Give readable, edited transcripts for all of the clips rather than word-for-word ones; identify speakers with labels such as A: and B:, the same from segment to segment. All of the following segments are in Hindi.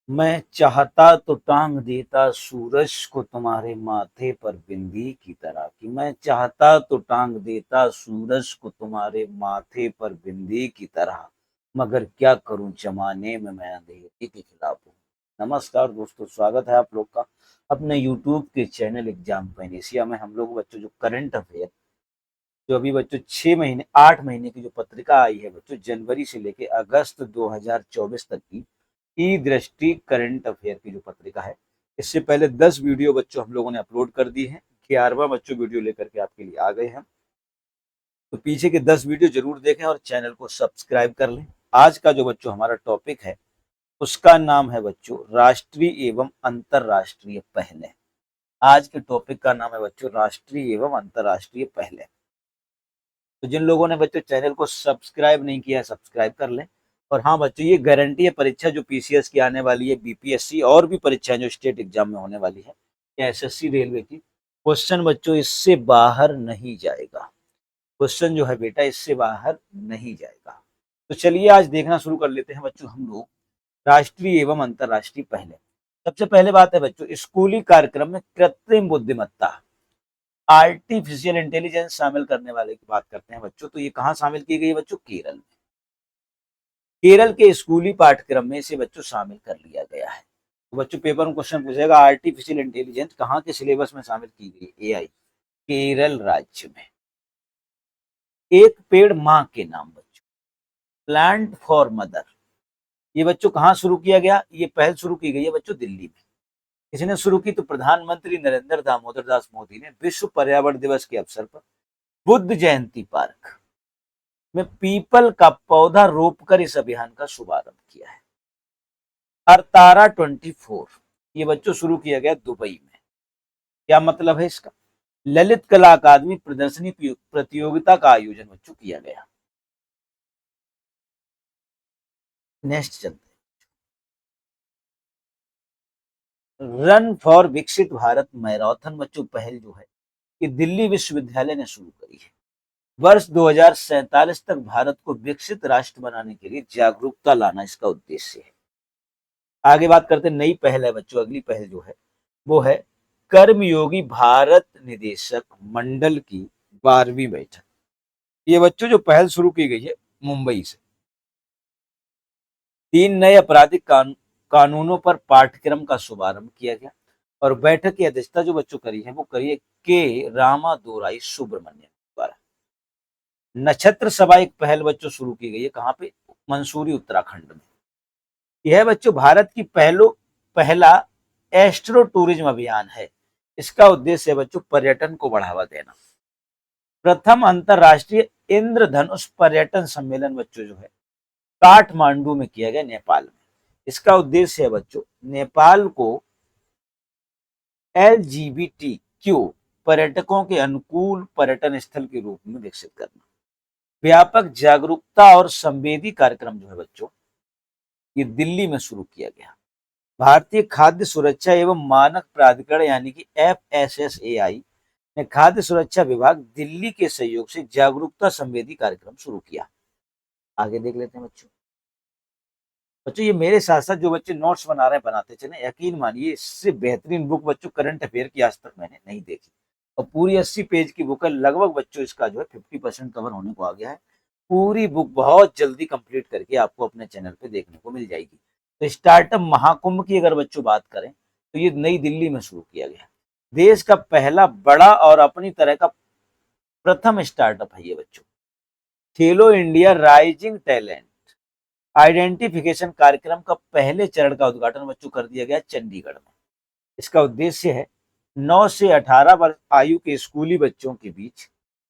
A: मैं चाहता तो टांग देता सूरज को तुम्हारे माथे पर बिंदी की तरह कि मैं चाहता तो टांग देता सूरज को तुम्हारे माथे पर बिंदी की तरह, मगर क्या करूं जमाने में मैं अंधेरे के खिलाफ हूँ। नमस्कार दोस्तों, स्वागत है आप लोग का अपने यूट्यूब के चैनल एग्जाम पेनेशिया में। हम लोग बच्चों जो करंट अफेयर, जो अभी बच्चों 6 महीने 8 महीने की जो पत्रिका आई है बच्चों, जनवरी से लेके अगस्त 2024 तक की ई दृष्टि करंट अफेयर की जो पत्रिका है, इससे पहले 10 वीडियो बच्चों हम लोगों ने अपलोड कर दी है। 11वां बच्चों वीडियो लेकर के आपके लिए आ गए हैं। तो पीछे के 10 वीडियो जरूर देखें और चैनल को सब्सक्राइब कर लें। आज का जो बच्चों हमारा टॉपिक है उसका नाम है बच्चों राष्ट्रीय एवं अंतरराष्ट्रीय पहले। आज के टॉपिक का नाम है बच्चों राष्ट्रीय एवं अंतरराष्ट्रीय पहले। तो जिन लोगों ने बच्चों चैनल को सब्सक्राइब नहीं किया है, सब्सक्राइब कर लें। और हाँ बच्चों, ये गारंटी है परीक्षा जो पीसीएस की आने वाली है, बीपीएससी और भी परीक्षाएं जो स्टेट एग्जाम में होने वाली है या एसएससी रेलवे की, क्वेश्चन बच्चों इससे बाहर नहीं जाएगा। क्वेश्चन जो है बेटा इससे बाहर नहीं जाएगा। तो चलिए आज देखना शुरू कर लेते हैं बच्चों हम लोग राष्ट्रीय एवं अंतरराष्ट्रीय पहले। सबसे पहले बात है बच्चों, स्कूली कार्यक्रम में कृत्रिम बुद्धिमत्ता, आर्टिफिशियल इंटेलिजेंस शामिल करने वाले की बात करते हैं बच्चों। तो ये कहाँ शामिल की गई है बच्चों? केरल में। केरल के स्कूली पाठ्यक्रम में इसे बच्चों शामिल कर लिया गया है। तो बच्चों पेपर में क्वेश्चन पूछेगा आर्टिफिशियल इंटेलिजेंस कहाँ के सिलेबस में शामिल की गई? एआई केरल राज्य में। एक पेड़ माँ के नाम बच्चों, प्लांट फॉर मदर, ये बच्चों कहाँ शुरू किया गया? ये पहल शुरू की गई है बच्चों दिल्ली में। इसने शुरू की तो प्रधानमंत्री नरेंद्र दामोदर दास मोदी ने विश्व पर्यावरण दिवस के अवसर पर बुद्ध जयंती पार्क में पीपल का पौधा रोपकर इस अभियान का शुभारंभ किया है। अरतारा 24 ये बच्चों शुरू किया गया दुबई में। क्या मतलब है इसका? ललित कला अकादमी प्रदर्शनी प्रतियोगिता का आयोजन बच्चों किया गया। नेक्स्ट चलते हैं, रन फॉर विकसित भारत मैराथन बच्चों पहल जो है ये दिल्ली विश्वविद्यालय ने शुरू करी है। वर्ष 2047 तक भारत को विकसित राष्ट्र बनाने के लिए जागरूकता लाना इसका उद्देश्य है। आगे बात करते हैं, नई पहल है बच्चों। अगली पहल जो है वो है कर्मयोगी भारत निदेशक मंडल की 12वीं बैठक। ये बच्चों जो पहल शुरू की गई है मुंबई से। 3 नए आपराधिक कानूनों पर पाठ्यक्रम का शुभारंभ किया गया और बैठक की अध्यक्षता जो बच्चों करी है वो करी है के रामादोराई सुब्रमण्यम द्वारा। नक्षत्र सभा एक पहल बच्चों शुरू की गई है। कहाँ पे? मंसूरी उत्तराखंड में। यह बच्चों भारत की पहला एस्ट्रो टूरिज्म अभियान है। इसका उद्देश्य है बच्चों पर्यटन को बढ़ावा देना। प्रथम अंतरराष्ट्रीय इंद्रधनुष पर्यटन सम्मेलन बच्चों जो है काठमांडू में किया गया, नेपाल में। इसका उद्देश्य है बच्चों नेपाल को LGBTQ पर्यटकों के अनुकूल पर्यटन स्थल के रूप में विकसित करना। व्यापक जागरूकता और संवेदी कार्यक्रम जो है बच्चों ये दिल्ली में शुरू किया गया। भारतीय खाद्य सुरक्षा एवं मानक प्राधिकरण यानी कि FSSAI ने खाद्य सुरक्षा विभाग दिल्ली के सहयोग से जागरूकता संवेदी कार्यक्रम शुरू किया। आगे देख लेते हैं बच्चों। बच्चों ये मेरे साथ साथ जो बच्चे नोट्स बना रहे हैं बनाते चले, यकीन मानिए इससे बेहतरीन बुक बच्चों करंट अफेयर की आज तक मैंने नहीं देखी। और पूरी 80 पेज की बुक है, लगभग बच्चों इसका जो है 50% कवर होने को आ गया है। पूरी बुक बहुत जल्दी कंप्लीट करके आपको अपने चैनल पे देखने को मिल जाएगी। तो स्टार्टअप महाकुंभ की अगर बच्चों बात करें तो ये नई दिल्ली में शुरू किया गया। देश का पहला बड़ा और अपनी तरह का प्रथम स्टार्टअप है ये बच्चों। खेलो इंडिया राइजिंग टैलेंट आइडेंटिफिकेशन कार्यक्रम का पहले चरण का उद्घाटन बच्चों कर दिया गया चंडीगढ़ में। इसका उद्देश्य है 9 से 18 वर्ष आयु के स्कूली बच्चों के बीच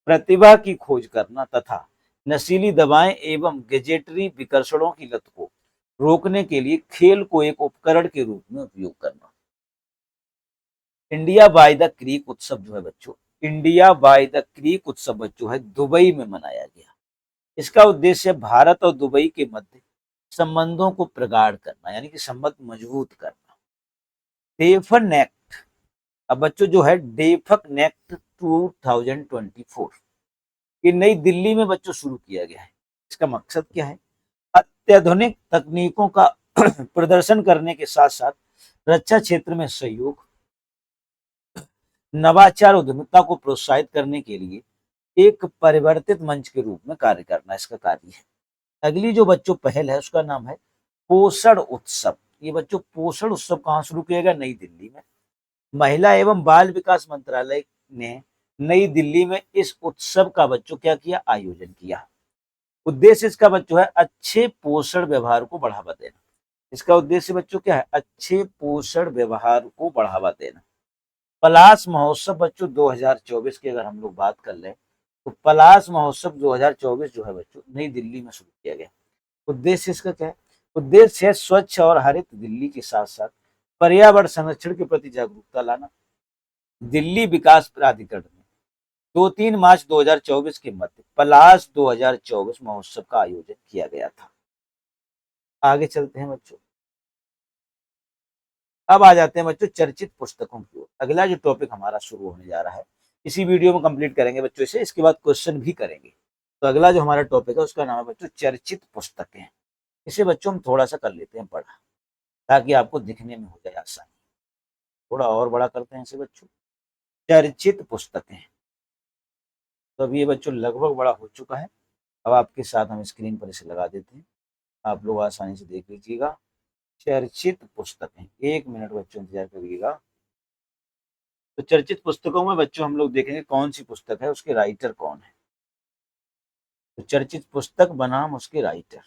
A: प्रतिभा की खोज करना तथा नशीली दवाएं एवं गैजेटरी विकर्षणों की लत को रोकने के लिए खेल को एक उपकरण के रूप में उपयोग करना। इंडिया बाय द क्रीक उत्सव जो है बच्चों, इंडिया बाय द क्रीक उत्सव बच्चों है दुबई में मनाया गया। इसका उद्देश्य भारत और दुबई के मध्य संबंधों को प्रगाढ़ करना यानी कि संबंध मजबूत करना। डेफन नेक्ट, अब बच्चों जो है डेफक नेक्ट 2024 ये नई दिल्ली में बच्चों शुरू किया गया है। इसका मकसद क्या है? अत्याधुनिक तकनीकों का प्रदर्शन करने के साथ साथ रक्षा क्षेत्र में सहयोग, नवाचार, उद्यमिता को प्रोत्साहित करने के लिए एक परिवर्तित मंच के रूप में कार्य करना इसका कार्य है। अगली जो बच्चों पहल है उसका नाम है पोषण उत्सव। ये बच्चों पोषण उत्सव कहाँ शुरू किया गया? नई दिल्ली में। महिला एवं बाल विकास मंत्रालय ने नई दिल्ली में इस उत्सव का बच्चों क्या किया? आयोजन किया। उद्देश्य इसका बच्चों है अच्छे पोषण व्यवहार को बढ़ावा देना। इसका उद्देश्य बच्चों क्या है? अच्छे पोषण व्यवहार को बढ़ावा देना। पलाश महोत्सव बच्चों 2024 की अगर हम लोग बात कर लें तो पलाश महोत्सव 2024 जो है बच्चों नई दिल्ली में शुरू किया गया। उद्देश्य इसका क्या है? उद्देश्य है स्वच्छ और हरित दिल्ली के साथ साथ पर्यावरण संरक्षण के प्रति जागरूकता लाना। दिल्ली विकास प्राधिकरण ने 2-3 मार्च 2024 के मध्य पलाश 2024 महोत्सव का आयोजन किया गया था। आगे चलते हैं बच्चों। अब आ जाते हैं बच्चों चर्चित पुस्तकों की ओर। अगला जो टॉपिक हमारा शुरू होने जा रहा है इसी वीडियो में कंप्लीट करेंगे बच्चों इसे, इसके बाद क्वेश्चन भी करेंगे। तो अगला जो हमारा टॉपिक है उसका नाम है बच्चों चर्चित पुस्तकें। इसे बच्चों हम थोड़ा सा कर लेते हैं बड़ा, ताकि आपको दिखने में हो जाए आसानी। थोड़ा और बड़ा करते हैं इसे बच्चों, चर्चित पुस्तकें। तो अब ये बच्चों लगभग बड़ा हो चुका है। अब आपके साथ हम स्क्रीन पर इसे लगा देते हैं, आप लोग आसानी से देख लीजिएगा। चर्चित पुस्तकें, 1 मिनट बच्चों इंतजार करिएगा। तो चर्चित पुस्तकों में बच्चों हम लोग देखेंगे कौन सी पुस्तक है, उसके राइटर कौन है। तो चर्चित पुस्तक बनाम उसके राइटर,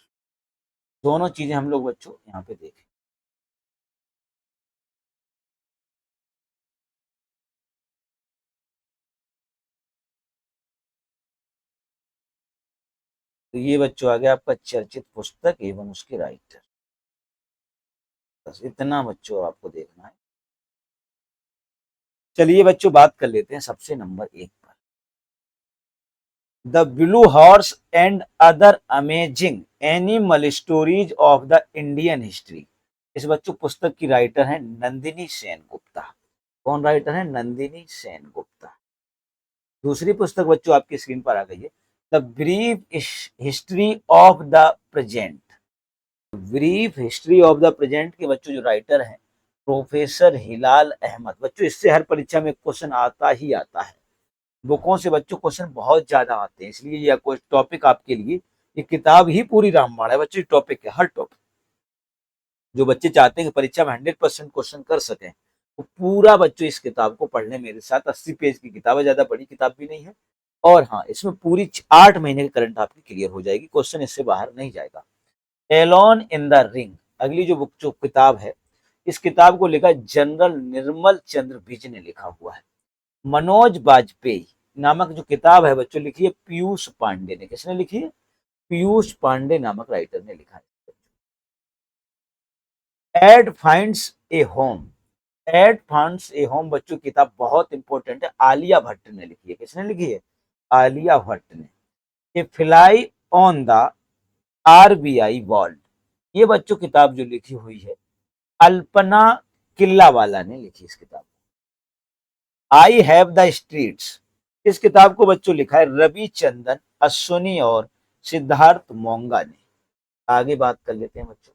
A: दोनों चीजें हम लोग बच्चों यहाँ पे देखें। तो ये बच्चों आ गया आपका चर्चित पुस्तक एवं उसके राइटर। बस इतना बच्चों आपको देखना है। चलिए बच्चों बात कर लेते हैं सबसे नंबर 1 पर, the blue horse and other amazing animal stories of the Indian history. इस बच्चों पुस्तक की राइटर है नंदिनी सेन गुप्ता। कौन राइटर है? नंदिनी सेन गुप्ता। दूसरी पुस्तक बच्चों आपकी स्क्रीन पर आ गई है, the brief history of the present. Brief history of the present के बच्चों जो राइटर हैं प्रोफेसर हिलाल अहमद। बच्चों इससे हर परीक्षा में क्वेश्चन आता ही आता है, बुकों से बच्चों क्वेश्चन बहुत ज्यादा आते हैं, इसलिए यह कोई टॉपिक आपके लिए, ये किताब ही पूरी रामबाण है बच्चों। टॉपिक है हर टॉपिक, जो बच्चे चाहते हैं कि परीक्षा में 100% क्वेश्चन कर सकें वो पूरा बच्चों इस किताब को पढ़ने मेरे साथ। 80 पेज की किताब है, ज्यादा बड़ी किताब भी नहीं है। और हाँ, इसमें पूरी 8 महीने की करंट आपकी क्लियर हो जाएगी, क्वेश्चन इससे बाहर नहीं जाएगा। एलोन इन द रिंग, अगली जो बुक जो किताब है, इस किताब को लिखा जनरल निर्मल चंद्र विज ने लिखा हुआ है। मनोज बाजपेयी नामक जो किताब है बच्चों लिखी है पीयूष पांडे ने। किसने लिखी है? पीयूष पांडे नामक राइटर ने लिखा है। एड फाइंड्स ए होम, एड फाइंड्स ए होम बच्चों किताब बहुत इंपॉर्टेंट है, आलिया भट्ट ने लिखी है। किसने लिखी है? आलिया भट्ट ने। A fly on the RBI vault, ये बच्चों किताब जो लिखी हुई है अल्पना किल्ला वाला ने लिखी इस किताब। आई हैव द स्ट्रीट्स, इस किताब को बच्चों लिखा है रविचंदन अश्विनी और सिद्धार्थ मोंगा ने। आगे बात कर लेते हैं बच्चों,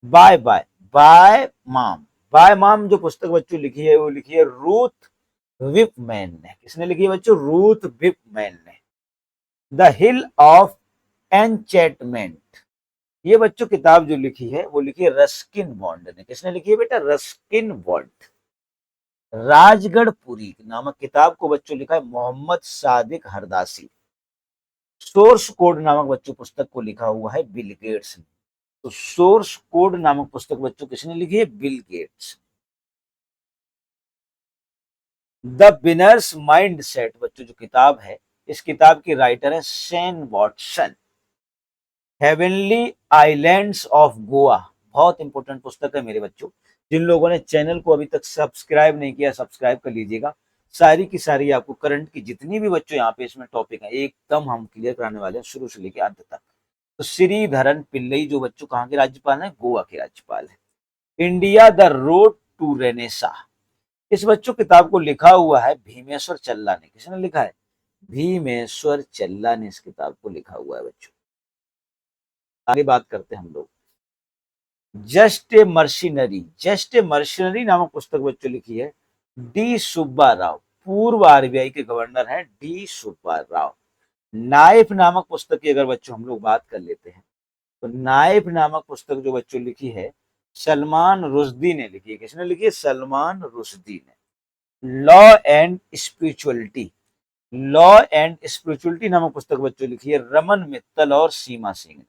A: बाय बाय बाय माम, बाय माम जो पुस्तक बच्चों लिखी है वो लिखी है रूथ विपमैन ने। किसने लिखी है बच्चों? रूथ विपमैन ने। द हिल ऑफ एनचेंटमेंट, ये बच्चों किताब जो लिखी है वो लिखी है रस्किन बॉन्ड ने। किसने लिखी है बेटा? Ruskin bond. राजगढ़पुरी नामक किताब को बच्चों लिखा है मोहम्मद सादिक हरदासी। सोर्स कोड नामक बच्चों पुस्तक को लिखा हुआ है बिल गेट्स ने। तो सोर्स कोड नामक पुस्तक बच्चों किसने लिखी है? Bill Gates. The बिनर्स mind set बच्चों जो किताब है, इस किताब के राइटर है Sen Watson. Heavenly islands of Goa, बहुत इंपॉर्टेंट पुस्तक है मेरे बच्चों। जिन लोगों ने चैनल को अभी तक सब्सक्राइब नहीं किया सब्सक्राइब कर लीजिएगा। सारी की सारी आपको करंट की जितनी भी बच्चों यहाँ पे इसमें टॉपिक है एकदम हम क्लियर कराने वाले हैं शुरू से लेकर अंत तक। तो श्रीधरन पिल्लई जो बच्चों कहाँ के राज्यपाल हैं? गोवा के राज्यपाल है। India the road to renaissance, इस बच्चों किताब को लिखा हुआ है भीमेश्वर चल्ला ने। किसने लिखा है? भीमेश्वर चल्ला ने इस किताब को लिखा हुआ है बच्चों। आगे बात करते हैं हम लोग, जस्ट ए मर्शिनरी नामक पुस्तक बच्चों लिखी है डी सुब्बा राव, पूर्व आरबीआई के गवर्नर हैं डी सुब्बा राव। नाइफ नामक पुस्तक की अगर बच्चों हम लोग बात कर लेते हैं, तो नाइफ नामक पुस्तक जो बच्चों लिखी है सलमान रुश्दी ने लिखी है। किसने लिखी है? सलमान रुश्दी ने। लॉ एंड स्पिरिचुअलिटी नामक पुस्तक बच्चों लिखी है रमन मित्तल और सीमा सिंह ने।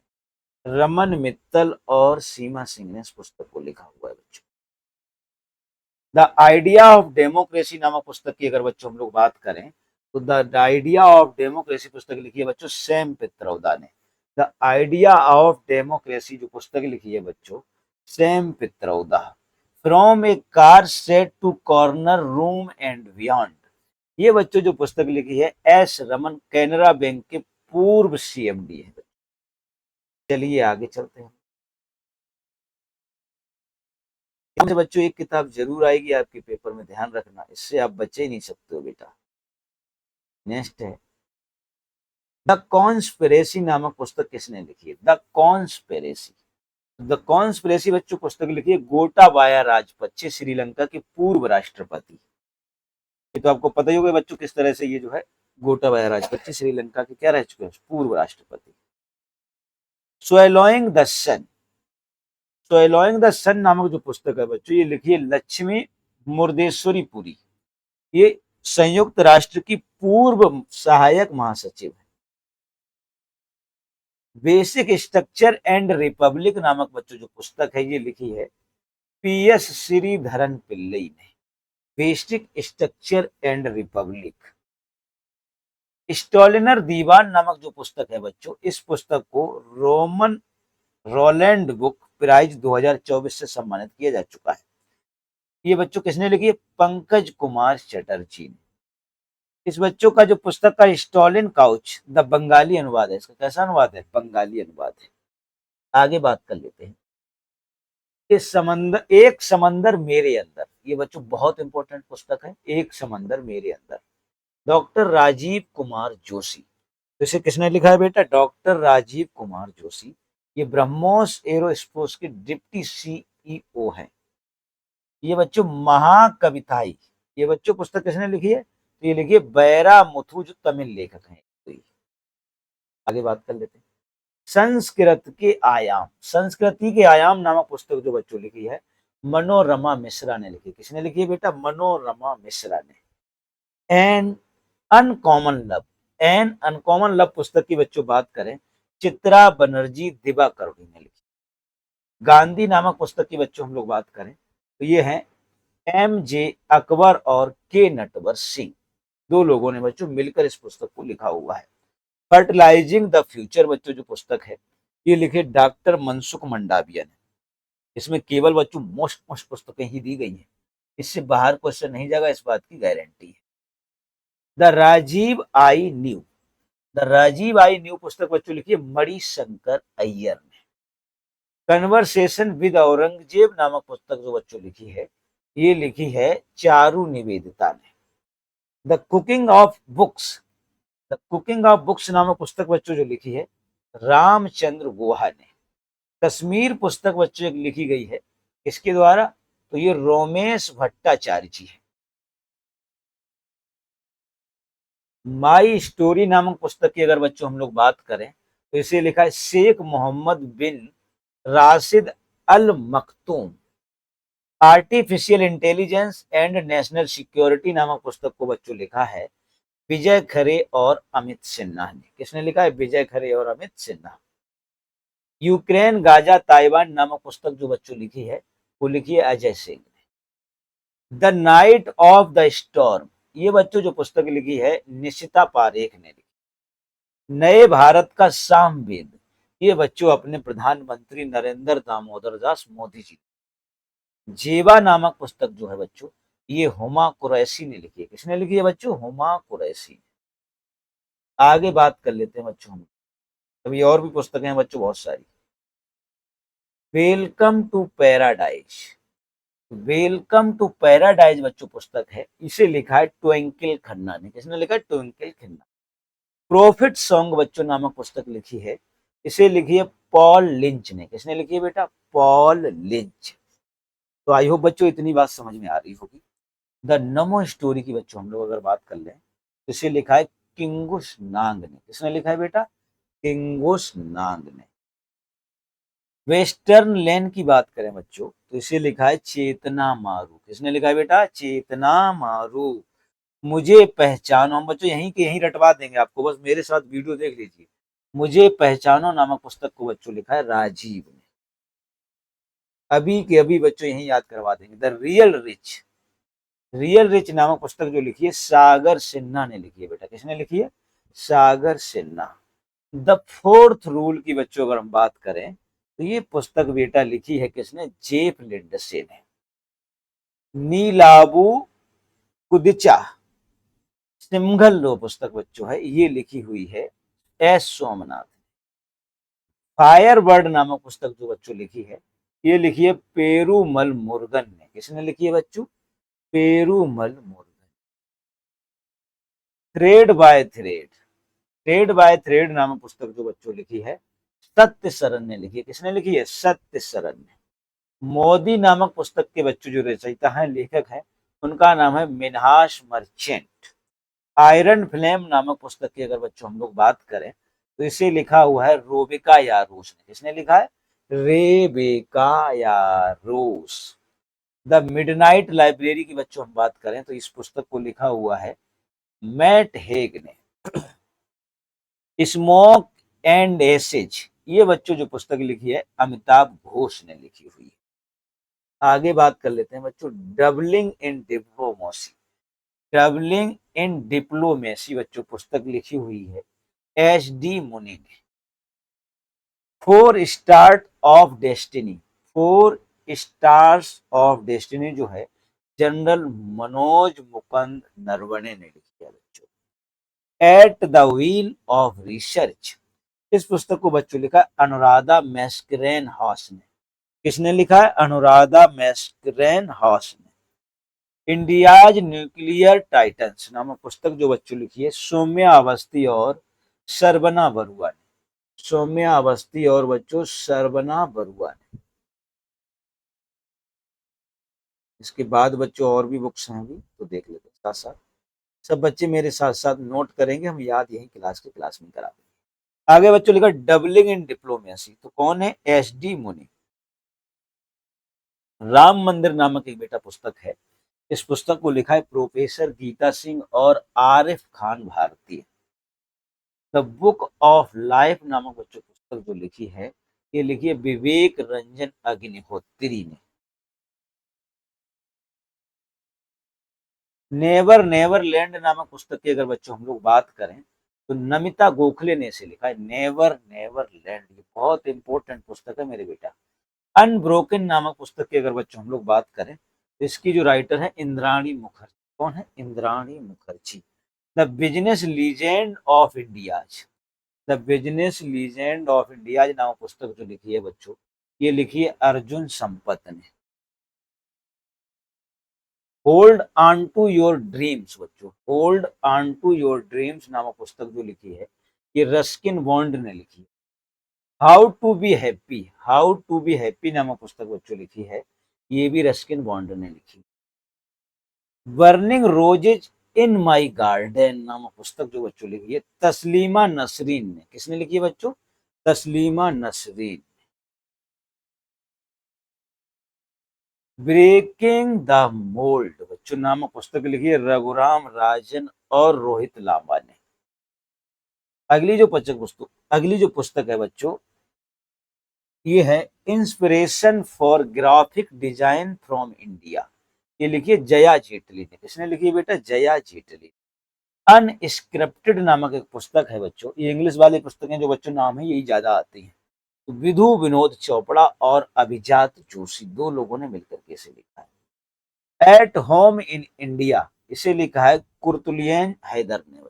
A: रमन मित्तल और सीमा सिंह ने इस पुस्तक को लिखा हुआ है बच्चों। द आइडिया ऑफ डेमोक्रेसी नामक पुस्तक की अगर बच्चों हम लोग बात करें, तो द आइडिया ऑफ डेमोक्रेसी पुस्तक लिखी है बच्चों सैम पित्रोदा ने। द आइडिया ऑफ डेमोक्रेसी जो पुस्तक लिखी है बच्चों Sam Pitroda. From a car set to corner room and beyond, ये बच्चों जो पुस्तक लिखी है एस रमन, कैनरा बैंक के पूर्व सीएमडी है। चलिए आगे चलते हैं। बच्चों एक किताब जरूर आएगी आपके पेपर में, ध्यान रखना, इससे आप बचे ही नहीं सकते हो बेटा। नेक्स्ट है द कॉन्स्पिरेसी नामक पुस्तक किसने लिखी है? The conspiracy. द कॉन्स्पिरेसी बच्चों पुस्तक लिखी है गोटाबाया राजपक्षे, श्रीलंका के पूर्व राष्ट्रपति। ये तो आपको पता ही होगा बच्चों किस तरह से ये जो है गोटाबाया राजपक्षे श्रीलंका के क्या रह चुके हैं? पूर्व राष्ट्रपति। स्वैलोइंग द सन। स्वैलोइंग द सन नामक जो पुस्तक है बच्चों, ये लिखी है लक्ष्मी मुर्देश्वरी पुरी। ये संयुक्त राष्ट्र की पूर्व सहायक महासचिव है। बेसिक स्ट्रक्चर एंड रिपब्लिक नामक बच्चों जो पुस्तक है ये लिखी है पीएस श्रीधरन पिल्लई ने। Basic structure and republic. स्टॉलिनर दीवान नामक जो पुस्तक है बच्चों, इस पुस्तक को रोमन रोलैंड बुक प्राइज 2024 से सम्मानित किया जा चुका है। ये बच्चों किसने लिखी है? पंकज कुमार चटर्जी ने। इस बच्चों का जो पुस्तक का स्टॉलिन काउच द बंगाली अनुवाद है, इसका कैसा अनुवाद है? बंगाली अनुवाद है। आगे बात कर लेते हैं। एक समंदर मेरे अंदर, ये बच्चों बहुत इंपॉर्टेंट पुस्तक है। एक समंदर मेरे अंदर, डॉक्टर राजीव कुमार जोशी। तो इसे किसने लिखा है बेटा? डॉक्टर राजीव कुमार जोशी। ये ब्रह्मोस एरोस्पेस के डिप्टी सीईओ हैं। ये बच्चों महाकविताई, ये बच्चों पुस्तक किसने लिखी है? तो ये लिखी है बैरा मुथु, जो तमिल लेखक हैं। तो आगे बात कर लेते हैं। संस्कृत के आयाम, संस्कृति के आयाम नामक पुस्तक जो बच्चों लिखी है मनोरमा मिश्रा ने लिखी। किसने लिखी है बेटा? मनोरमा मिश्रा ने। An uncommon love, an uncommon love पुस्तक की बच्चों बात करें चित्रा बनर्जी दिवाकरुणी ने लिखी। गांधी नामक पुस्तक की बच्चों हम लोग बात करें तो ये है एम जे अकबर और के नटवर सिंह, दो लोगों ने बच्चों मिलकर इस पुस्तक को लिखा हुआ है। फर्टिलाइजिंग द फ्यूचर बच्चों जो पुस्तक है ये लिखे डॉक्टर मनसुख मंडाविया ने। इसमें केवल बच्चों मोस्ट मोस्ट पुस्तकें ही दी गई हैं, इससे बाहर क्वेश्चन नहीं जाएगा, इस बात की गारंटी है। The Rajiv I knew, the Rajiv I knew पुस्तक बच्चों लिखी है मणिशंकर अय्यर ने। कन्वर्सेशन विद औरंगजेब नामक पुस्तक जो बच्चों लिखी है ये लिखी है चारू निवेदिता ने। The cooking of books, the cooking of books नामक पुस्तक बच्चों जो लिखी है रामचंद्र गुहा ने। कश्मीर पुस्तक बच्चों लिखी गई है किसके द्वारा? तो ये रोमेश भट्टाचार्य जी है। माई स्टोरी नामक पुस्तक की अगर बच्चों हम लोग बात करें तो इसे लिखा है Sheikh Mohammed bin Rashid Al Maktoum. Artificial intelligence and national security नामक पुस्तक को बच्चों लिखा है विजय खरे और अमित सिन्हा ने। किसने लिखा है? विजय खरे और Amit Sinha. Ukraine Gaza Taiwan नामक पुस्तक जो बच्चों लिखी है वो लिखी है अजय सिंह ने। The knight of the storm, ये बच्चों जो पुस्तक लिखी है निशिता पारेख ने लिखी। नए भारत का सामवेद, ये बच्चों अपने प्रधानमंत्री नरेंद्र दामोदर दास मोदी जी। जेवा नामक पुस्तक जो है बच्चों ये हुमा कुरैशी ने लिखी है। किसने लिखी है बच्चों? हुमा कुरैशी। आगे बात कर लेते हैं बच्चों हम, अभी और भी पुस्तकें हैं बच्चों बहुत सारी। Welcome to paradise, welcome to paradise बच्चों पुस्तक है, इसे लिखा है ट्विंकल खन्ना ने। किसने लिखा है? ट्विंकल खन्ना। प्रॉफिट सॉन्ग बच्चों नामक पुस्तक लिखी है, इसे लिखी है पॉल लिंच ने। किसने लिखी है बेटा? Paul lynch. तो आई होप बच्चों इतनी बात समझ में आ रही होगी। द नमो स्टोरी की बच्चों हम लोग अगर बात कर लें तो इसे लिखा है किंगुस नांग ने। किसने लिखा है बेटा? किंगुस नांग ने। वेस्टर्न लैंड की बात करें बच्चों तो इसे लिखा है चेतना मारू। किसने लिखा है बेटा? चेतना मारू। मुझे पहचानो, हम बच्चों यहीं के यहीं रटवा देंगे आपको, बस मेरे साथ वीडियो देख लीजिए। मुझे पहचानो नामक पुस्तक को बच्चों लिखा है राजीव ने। अभी के अभी बच्चों यहीं याद करवा देंगे। द रियल रिच नामक पुस्तक जो लिखी है सागर सिन्हा ने लिखी है बेटा। किसने लिखी है? सागर सिन्हा। द फोर्थ रूल की बच्चों अगर हम बात करें तो ये पुस्तक बेटा लिखी है किसने? जेफ लिंडसे ने। नीलाबू कुदिचा सिंघल लो पुस्तक बच्चों है, ये लिखी हुई है एस सोमनाथ। फायर बर्ड नामक पुस्तक जो बच्चों लिखी है ये लिखी है पेरूमल मुरुगन ने। किसने लिखी है बच्चों? Perumal Murugan. Thread by thread नामक पुस्तक जो बच्चों लिखी है सत्य सरन ने लिखी है। किसने लिखी है? सत्य सरन ने। मोदी नामक पुस्तक के बच्चों जो रचयिता है, लेखक है, उनका नाम है मिनहास मर्चेंट। आयरन फ्लेम नामक पुस्तक की अगर बच्चों हम लोग बात करें तो इसे लिखा हुआ है रोबिका यारूस ने। किसने लिखा है? रेबेका यारूस। द मिडनाइट लाइब्रेरी की बच्चों हम बात करें तो इस पुस्तक को लिखा हुआ है मैट हेग ने। स्मोक एंड एसेज, ये बच्चों जो पुस्तक लिखी है अमिताभ घोष ने लिखी हुई है। आगे बात कर लेते हैं बच्चों doubling in diplomacy. Travelling in diplomacy बच्चों पुस्तक लिखी हुई है एच डी मुनि ने। Four start of destiny, four stars of destiny जो है जनरल मनोज मुकुंद नरवणे ने लिखी है बच्चों। At the wheel of research, इस पुस्तक को बच्चों लिखा है अनुराधा मैस्करेन हॉस ने। किसने लिखा है? अनुराधा मैस्करेन हॉस ने। इंडियाज न्यूक्लियर टाइटन्स नामक पुस्तक जो बच्चों लिखी है सौम्या अवस्थी और सरबना बरुआ ने। सौम्या अवस्थी और बच्चों सरबना बरुआ ने। इसके बाद बच्चों और भी बुक्स हैं अभी तो देख लेते हैं साथ साथ। सब बच्चे मेरे साथ साथ नोट करेंगे, हम याद यही क्लास में करा देंगे। आगे बच्चों लिखा डबलिंग इन डिप्लोमेसी, तो कौन है? एस डी मुनि। राम मंदिर नामक एक बेटा पुस्तक है, इस पुस्तक को लिखा है प्रोफेसर गीता सिंह और Arif Khan Bharati. The book of life नामक बच्चों पुस्तक जो लिखी है ये लिखी है विवेक रंजन अग्निहोत्री ने। नेवर नेवर लैंड नामक पुस्तक की अगर बच्चों हम लोग बात करें तो नमिता गोखले ने इसे लिखा है नेवर नेवर लैंड। ये बहुत इंपॉर्टेंट पुस्तक है मेरे बेटा। अनब्रोकन नामक पुस्तक की अगर बच्चों हम लोग बात करें तो इसकी जो राइटर है इंद्राणी मुखर्जी। कौन है? Indrani Mukherjee. The business legend of India, the business legend of India नामक पुस्तक जो लिखी है बच्चों ये लिखी है अर्जुन संपत ने। Hold on to your dreams बच्चों, hold on to your dreams नामक पुस्तक जो लिखी है ये रस्किन बॉन्ड ने लिखी है। How to be happy, how to be happy नामक पुस्तक बच्चों लिखी है ये भी रस्किन बॉन्ड ने लिखी। बर्निंग रोजेज इन माई गार्डन नामक पुस्तक जो बच्चों लिखी है तस्लीमा नसरीन ने। किसने लिखी है बच्चों? Taslima Nasreen. Breaking the mould बच्चों नामक पुस्तक लिखी है रघुराम राजन और रोहित लांबा ने। अगली जो पुस्तक है बच्चों ये है inspiration for graphic design from India, ये लिखी है जया जेटली ने। किसने लिखी है बेटा? जया जेटली। अनस्क्रिप्टेड नामक एक पुस्तक है बच्चों, ये इंग्लिश वाली पुस्तकें जो बच्चों नाम है यही ज्यादा आती हैं। तो विधु विनोद चोपड़ा और अभिजात जोशी दो लोगों ने मिलकर के इसे लिखा है। एट होम इन इंडिया इसे लिखा है कुर्तुलियन हैदर ने।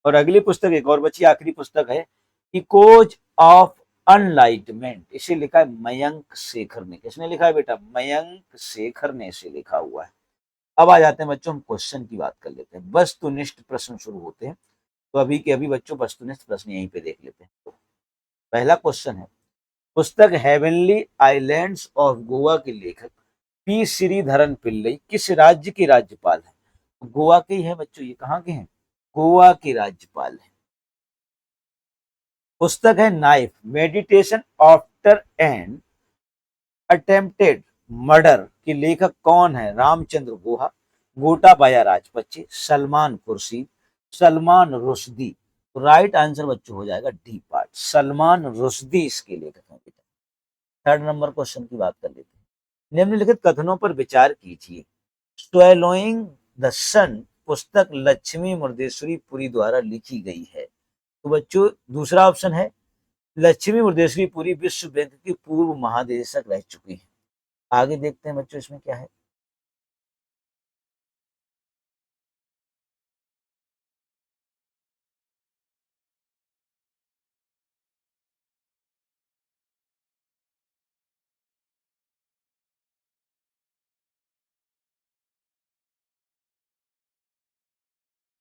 A: और अगली पुस्तक एक और बची, आखिरी पुस्तक है इकोज ऑफ अनलाइटमेंट, इसे लिखा है मयंक शेखर ने। किसने लिखा है बेटा? मयंक शेखर ने इसे लिखा हुआ है। अब आ जाते हैं बच्चों हम क्वेश्चन की बात कर लेते हैं। वस्तुनिष्ठ प्रश्न शुरू होते हैं, तो अभी के अभी बच्चों वस्तुनिष्ठ प्रश्न यहीं पे देख लेते हैं। पहला क्वेश्चन है, पुस्तक हेवनली आइलैंड्स ऑफ गोवा के लेखक पी श्रीधरन पिल्लई किस राज्य के राज्यपाल हैं? गोवा के ही है बच्चों, ये कहाँ के हैं? गोवा के राज्यपाल हैं। पुस्तक है knife meditation after an attempted murder के लेखक कौन है? रामचंद्र गुहा, गोटाबाया राजपक्षे, सलमान खुर्शीद, सलमान रुश्दी। तो राइट आंसर बच्चों हो जाएगा डी पार्ट, सलमान रुश्दी इसके लेखक हैं बेटा। थर्ड नंबर क्वेश्चन की बात कर लेते हैं। निम्नलिखित कथनों पर विचार कीजिए। स्वैलोइंग द सन पुस्तक लक्ष्मी मुर्देश्वरी पुरी द्वारा लिखी गई है। तो बच्चों दूसरा ऑप्शन है, लक्ष्मी मुर्देश्वरी पुरी विश्व बैंक की पूर्व महानिदेशक रह चुकी हैं। आगे देखते हैं बच्चों इसमें क्या है।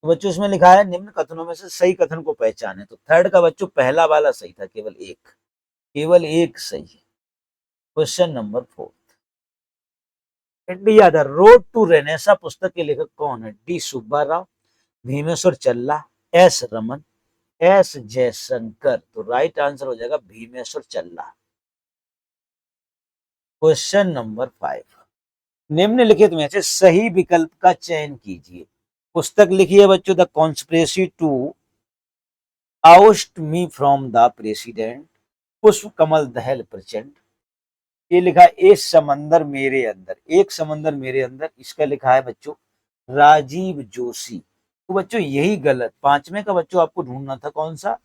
A: तो बच्चों इसमें लिखा है निम्न कथनों में से सही कथन को पहचाने। तो थर्ड का बच्चों पहला वाला सही था, केवल एक सही है। Question number 4, India the road to renaissance पुस्तक के लेखक कौन है? डी सुब्बा राव, भीमेश्वर चल्ला, एस रमन, एस जयशंकर। तो राइट आंसर हो जाएगा भीमेश्वर चल्ला। क्वेश्चन नंबर 5, निम्नलिखित में से सही विकल्प का चयन कीजिए। पुस्तक लिखी है बच्चों the conspiracy to oust me from the president, Pushpa Kamal दहल प्रचंड। ये लिखा है एक समंदर मेरे अंदर, इसका लिखा है बच्चों राजीव जोशी। तो बच्चों यही गलत, पांचवें का बच्चों आपको ढूंढना था कौन सा,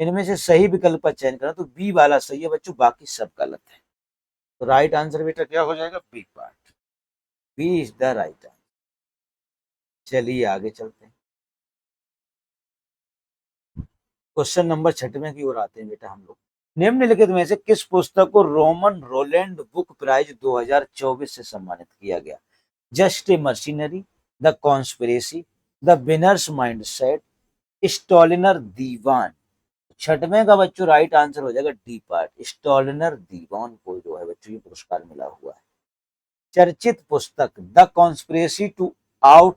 A: इनमें से सही विकल्प का चयन करना। तो बी वाला सही है बच्चों, बाकी सब गलत है। तो राइट आंसर बेटा क्या हो जाएगा? B part, B is the right answer. चलिए आगे चलते हैं। क्वेश्चन नंबर 6 की ओर आते हैं बेटा हम लोग। निम्नलिखित में से किस पुस्तक को रोमन रोलैंड बुक प्राइज 2024 से सम्मानित किया गया? Just a machinery, the conspiracy, the winners mindset, स्टॉलिनर दीवान। 6वें का बच्चों राइट आंसर हो जाएगा डी पार्ट, स्टॉलिनर दीवान को जो है बच्चों ये पुरस्कार मिला हुआ है। चर्चित पुस्तक the conspiracy to out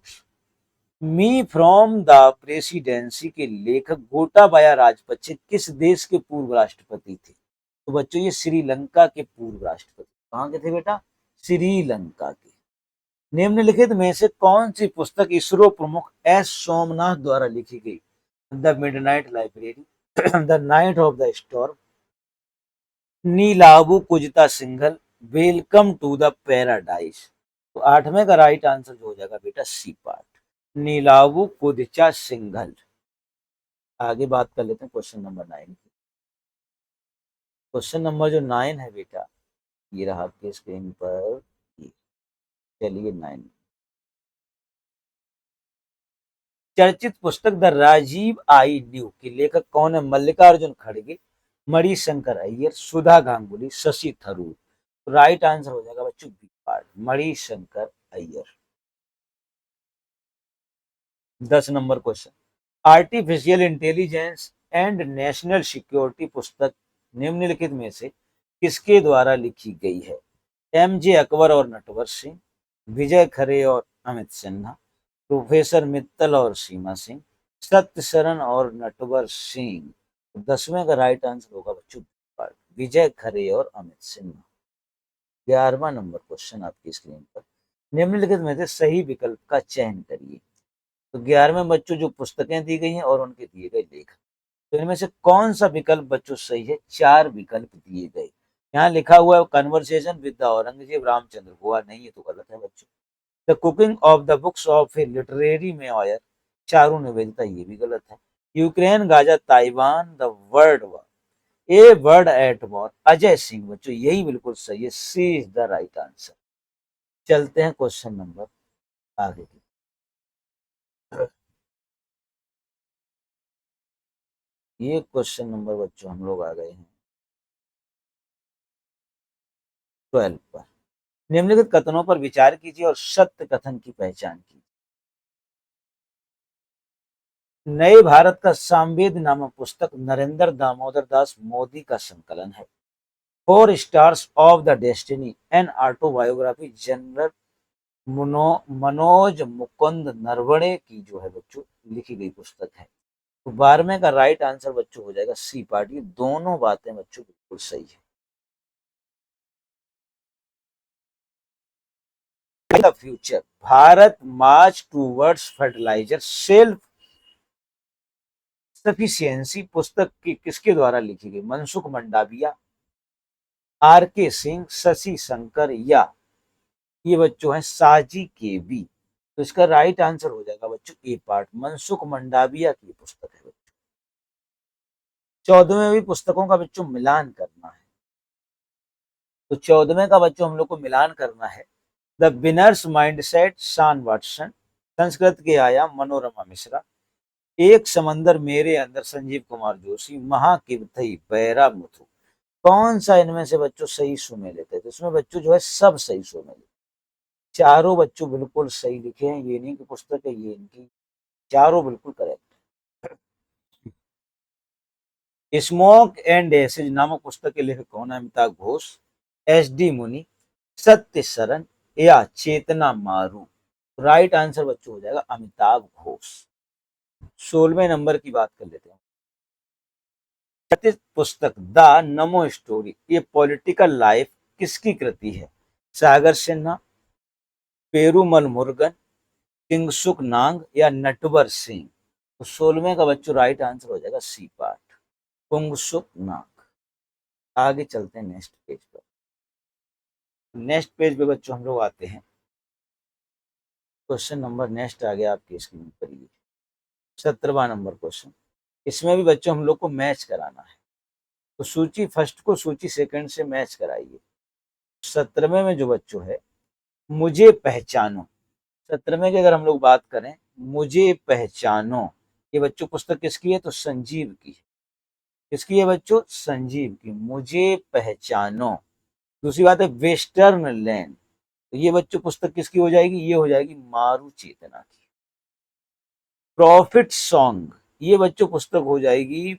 A: me from the presidency के लेखक गोटाबाया राजपक्षे किस देश के पूर्व राष्ट्रपति थे? तो बच्चों ये श्रीलंका के पूर्व राष्ट्रपति। कहाँ के थे बेटा? श्रीलंका के। निम्नलिखित में से कौन सी पुस्तक इसरो प्रमुख एस सोमनाथ द्वारा लिखी गई? The midnight library, the knight of the storm, नीलाबू कुजता Singhal, welcome to the paradise. तो 8वें का राइट आंसर जो हो जाएगा बेटा सी पार्ट, नीलाबू कुदचा सिंघल। आगे बात कर लेते हैं क्वेश्चन नंबर 9 की। क्वेश्चन नंबर जो 9 है बेटा, ये रहा आपके स्क्रीन पर। चलिए 9, चर्चित पुस्तक द राजीव आई न्यू के लेखक कौन है? मल्लिकार्जुन खड़गे, मणिशंकर अय्यर, सुधा गांगुली, शशि थरूर। तो राइट आंसर हो जाएगा बच्चों B part, Manishankar Aiyar. 10 number question, artificial intelligence and national security पुस्तक निम्नलिखित में से किसके द्वारा लिखी गई है? एम जे अकबर और नटवर सिंह, विजय खरे और अमित सिन्हा, प्रोफेसर मित्तल और सीमा सिंह, सत्य शरण और नटवर सिंह। 10वें का राइट आंसर होगा बच्चों विजय खरे और अमित सिन्हा। 11वां नंबर क्वेश्चन आपकी स्क्रीन पर, निम्नलिखित में से सही विकल्प का चयन करिए। तो 11वें बच्चों जो पुस्तकें दी गई हैं और उनके दिए गए लेख, तो इनमें से कौन सा विकल्प बच्चों सही है? 4 विकल्प दिए गए। यहाँ लिखा हुआ है conversation with the Aurangzeb Ramchandra Goa, नहीं ये तो गलत है बच्चों। The cooking of the books of A literary mayor Charu Nivedita, ये भी गलत है। Ukraine Gaza Taiwan the word war, a word at war Ajay Singh. बच्चों यही बिल्कुल सही है, सी इज द राइट आंसर। चलते हैं क्वेश्चन नंबर आगे की। ये क्वेश्चन नंबर बच्चों हम लोग आ गए हैं 12 पर। निम्नलिखित कथनों पर विचार कीजिए और सत्य कथन की पहचान कीजिए। नए भारत का सामवेद नामक पुस्तक नरेंद्र दामोदर दास मोदी का संकलन है। Four stars of the destiny an autobiography general Manoj Mukund Naravane की जो है बच्चों लिखी गई पुस्तक है। तो 12वें का राइट आंसर बच्चों हो जाएगा सी पार्ट। ये दोनों बातें बच्चों बिल्कुल सही है। The future Bharat march towards fertilizer self sufficiency पुस्तक की किसके द्वारा लिखी गई? मनसुख मंडाविया, आर के सिंह, शशि शंकर या ये बच्चों है साजी के बी। तो इसका राइट आंसर हो जाएगा बच्चों ए पार्ट, मनसुख मंडाविया की पुस्तक है बच्चों। 14वें भी पुस्तकों का बच्चों मिलान करना है। तो 14वें का बच्चों हम लोग को मिलान करना है। द बिनर्स माइंडसेट शान वाटसन, संस्कृत के आया मनोरमा मिश्रा, एक समंदर मेरे अंदर संजीव कुमार जोशी, महाकिवथई बैरा मुथु। कौन सा इनमें से बच्चों सही सुमेलित है? तो इसमें बच्चों जो है सब सही सुमेलित, चारों बच्चों बिल्कुल सही लिखे हैं। ये नहीं कि पुस्तक है ये इनकी, चारों बिल्कुल करेक्ट। स्मोक एंड एसिड नामक पुस्तक के लेखक कौन है? अमिताभ घोष, एस डी मुनि, सत्य सरन या चेतना मारू। राइट आंसर बच्चों हो जाएगा अमिताभ घोष। 16वें नंबर की बात कर लेते हैं। पुस्तक द नमो स्टोरी ये पॉलिटिकल लाइफ किसकी कृति है? सागर सिन्हा, पेरूमल मुरुगन, किंगसुक नांग या नटवर सिंह। तो 16वें का बच्चों राइट आंसर हो जाएगा सी पार्ट, किंगसुक नांग। आगे चलते हैं नेक्स्ट पेज पर। नेक्स्ट पेज पे बच्चों हम लोग आते हैं। क्वेश्चन नंबर नेक्स्ट आ गया आपकी स्क्रीन पर, ये 17वां नंबर क्वेश्चन। इसमें भी बच्चों हम लोग को मैच कराना है। तो सूची फर्स्ट को सूची सेकंड से मैच कराइए। 17वें में जो बच्चों है मुझे पहचानो, 17वें की अगर हम लोग बात करें मुझे पहचानो, ये बच्चों पुस्तक किसकी है? तो संजीव की है। किसकी है बच्चों? संजीव की, मुझे पहचानो। दूसरी बात है वेस्टर्न लैंड, तो ये बच्चों पुस्तक किसकी हो जाएगी? ये हो जाएगी मारू चेतना की। प्रॉफिट सॉन्ग ये बच्चों पुस्तक हो जाएगी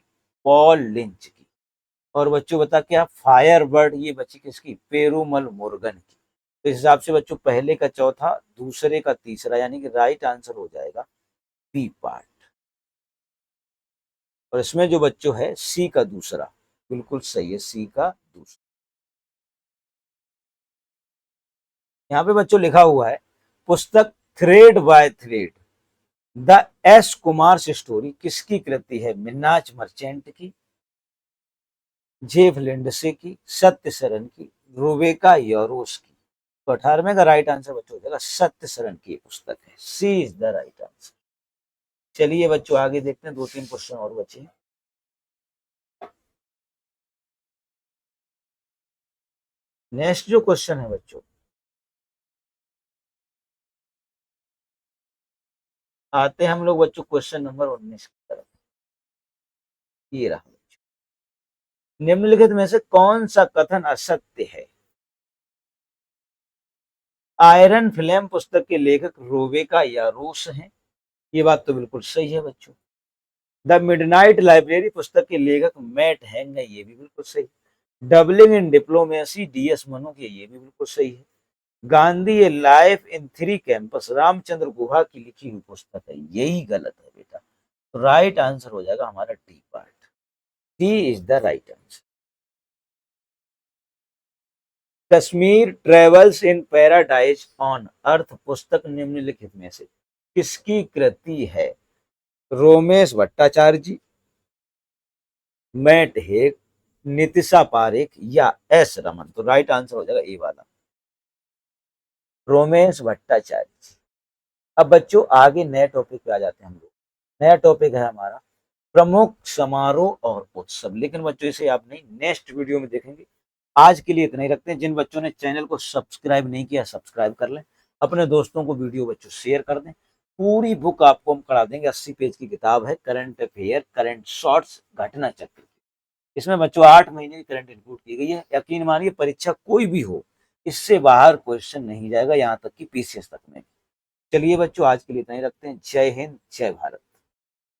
A: पॉल लिंच की। और बच्चों बता क्या? फायर बर्ड ये बच्ची किसकी? पेरूमल मुरुगन की। तो इस हिसाब से बच्चों पहले का चौथा, दूसरे का तीसरा, यानी कि राइट आंसर हो जाएगा बी पार्ट। और इसमें जो बच्चों है सी का दूसरा बिल्कुल सही है, सी का दूसरा। यहाँ पे बच्चों लिखा हुआ है पुस्तक thread by thread the S Kumar story किसकी कृति है? मिन्नाज मर्चेंट की, जेफ लिंडसे की, सत्य सरन की, रुबेका योरोस की। तो 18वें का राइट आंसर बच्चों हो जाएगा सत्य सरन की पुस्तक है, सी इज द राइट आंसर। चलिए बच्चों आगे देखते हैं, 2-3 क्वेश्चन और बचे। नेक्स्ट जो क्वेश्चन है बच्चों, आते हैं हम लोग बच्चों क्वेश्चन नंबर 19 की तरफ। ये रहा बच्चों, निम्नलिखित में से कौन सा कथन असत्य है? आयरन फ्लेम पुस्तक के लेखक रोबेका यारोस हैं, ये बात तो बिल्कुल सही है बच्चों। द मिडनाइट लाइब्रेरी पुस्तक के लेखक मैट हैंग है, ये भी बिल्कुल सही। Doubling in diplomacy DS Manu की, ये भी बिल्कुल सही है। Gandhi a life in three campus Ramachandra Guha की लिखी हुई पुस्तक है, यही गलत है बेटा। राइट आंसर हो जाएगा हमारा D part, D is the right answer. Kashmir travels in paradise on earth पुस्तक निम्नलिखित में से किसकी कृति है? रोमेश भट्टाचार्य जी, मैट हेग, नितिशा पारेख या एस रमन। तो राइट आंसर हो जाएगा ए वाला, रोमेश भट्टाचार्य। अब बच्चों आगे नए टॉपिक पे आ जाते हैं हम लोग। नया टॉपिक है हमारा प्रमुख समारोह और उत्सव, लेकिन बच्चों इसे आप नहीं नेक्स्ट वीडियो में देखेंगे। आज के लिए इतना ही रखते हैं। जिन बच्चों ने चैनल को सब्सक्राइब नहीं किया सब्सक्राइब कर लें, अपने दोस्तों को वीडियो बच्चों शेयर कर दें। पूरी बुक आपको हम करा देंगे, 80 पेज की किताब है, करंट अफेयर करंट शॉर्ट्स घटना चक्र। इसमें बच्चों 8 महीने की करंट इंक्लूड की गई है। यकीन मानिए परीक्षा कोई भी हो इससे बाहर क्वेश्चन नहीं जाएगा, यहाँ तक कि पीसीएस तक में। चलिए बच्चों आज के लिए इतना ही रखते हैं। जय हिंद जय भारत।